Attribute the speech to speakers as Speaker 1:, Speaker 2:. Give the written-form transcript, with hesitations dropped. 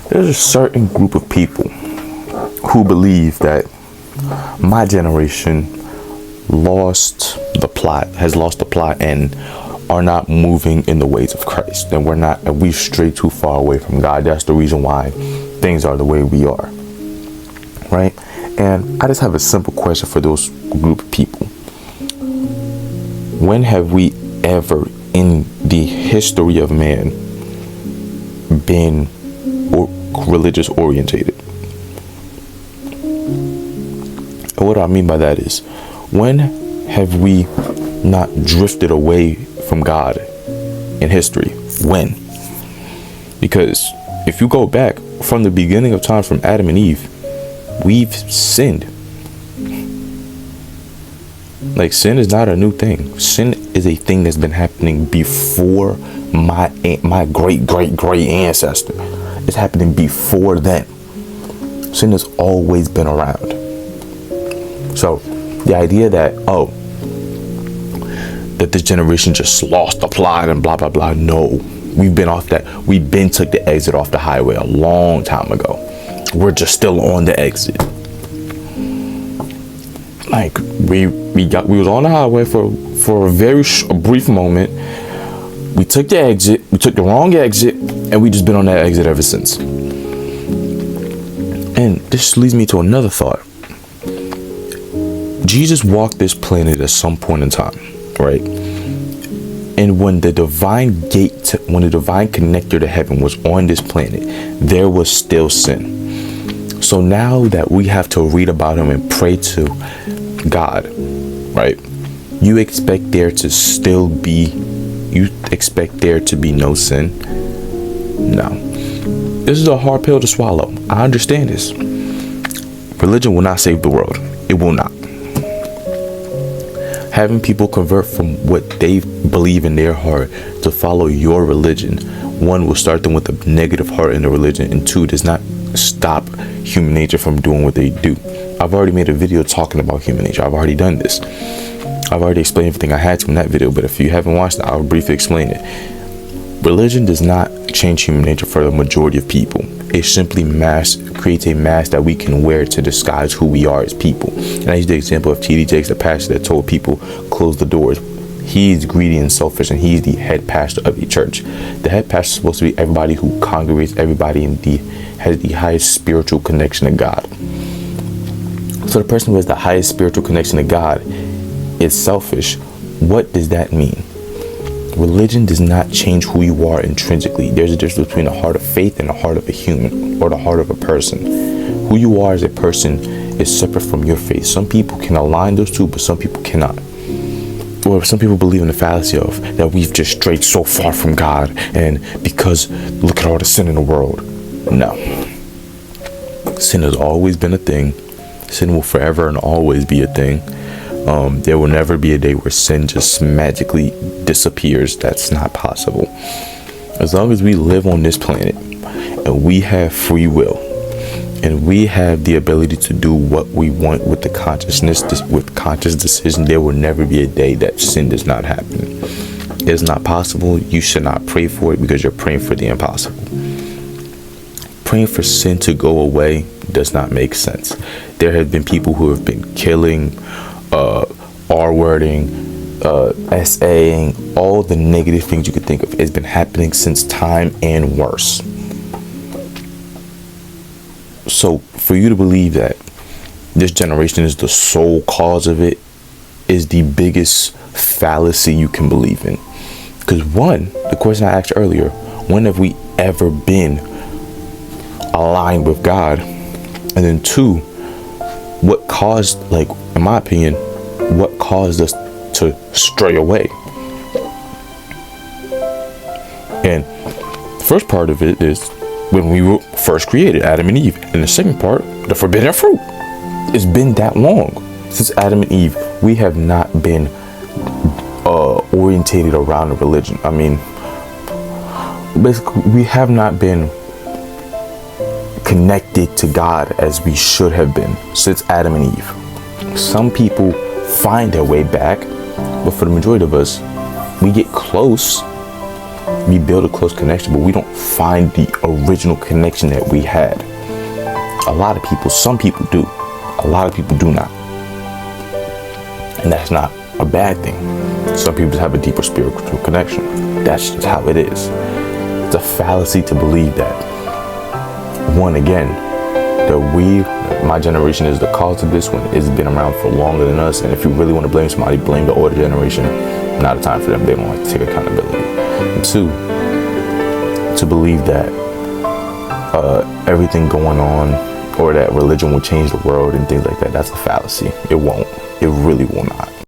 Speaker 1: There's a certain group of people who believe that my generation has lost the plot and are not moving in the ways of Christ. And we've strayed too far away from God. That's the reason why things are the way we are. Right? And I just have a simple question for those group of people. When have we ever in the history of man been religious orientated? And what I mean by that is, when have we not drifted away from God in history? When? Because if you go back from the beginning of time, from Adam and Eve, we've sinned. Like, sin is not a new thing. Sin is a thing that's been happening before my great ancestor. It's happening before then. Sin has always been around. So the idea that that this generation just lost the plot and blah blah blah, no, we've been off that. We've been took the exit off the highway a long time ago. We're just still on the exit. Like, we was on the highway for a very brief moment. We took the exit. We took the wrong exit, and we just been on that exit ever since. And this leads me to another thought. Jesus walked this planet at some point in time, right? And when the divine connector to heaven was on this planet, there was still sin. So now that we have to read about him and pray to God, right? You expect there to be no sin? No. This is a hard pill to swallow. I understand this. Religion will not save the world. It will not. Having people convert from what they believe in their heart to follow your religion, one, will start them with a negative heart in the religion, and two, does not stop human nature from doing what they do. I've already made a video talking about human nature. I've already done this. I've already explained everything I had to in that video, but if you haven't watched it, I'll briefly explain it. Religion does not change human nature for the majority of people. It simply creates a mask that we can wear to disguise who we are as people. And I use the example of T.D. Jakes, the pastor that told people, close the doors. He's greedy and selfish, and he's the head pastor of the church. The head pastor is supposed to be everybody who congregates, everybody has the highest spiritual connection to God. So the person who has the highest spiritual connection to God is selfish. What does that mean? Religion does not change who you are intrinsically. There's a difference between a heart of faith and a heart of a human, or the heart of a person. Who you are as a person is separate from your faith. Some people can align those two, but some people cannot. Or some people believe in the fallacy of that we've just strayed so far from God, and because look at all the sin in the world. No. Sin has always been a thing. Sin will forever and always be a thing. There will never be a day where sin just magically disappears. That's not possible. As long as we live on this planet and we have free will and we have the ability to do what we want with the consciousness, with conscious decision, there will never be a day that sin does not happen. It's not possible. You should not pray for it, because you're praying for the impossible. Praying for sin to go away does not make sense. There have been people who have been killing, R-wording, SAing, all the negative things you could think of. It's been happening since time, and worse. So for you to believe that this generation is the sole cause of it is the biggest fallacy you can believe in. Because one, the question I asked earlier, when have we ever been aligned with God? And then two, what caused, like, in my opinion, what caused us to stray away? And the first part of it is when we were first created, Adam and Eve. And the second part, the forbidden fruit. It's been that long since Adam and Eve. We have not been orientated around a religion. I mean, basically, we have not been connected to God as we should have been since Adam and Eve. Some people find their way back, but for the majority of us, we get close, We build a close connection, but we don't find the original connection that we had. A lot of people, some people do. A lot of people do not. And that's not a bad thing. Some people have a deeper spiritual connection. That's just how it is. It's a fallacy to believe that. One, again, my generation is the cause of this one. It's been around for longer than us. And if you really want to blame somebody, blame the older generation. Not a time for them. They don't like to take accountability. And two, to believe that everything going on or that religion will change the world and things like that, that's a fallacy. It won't. It really will not.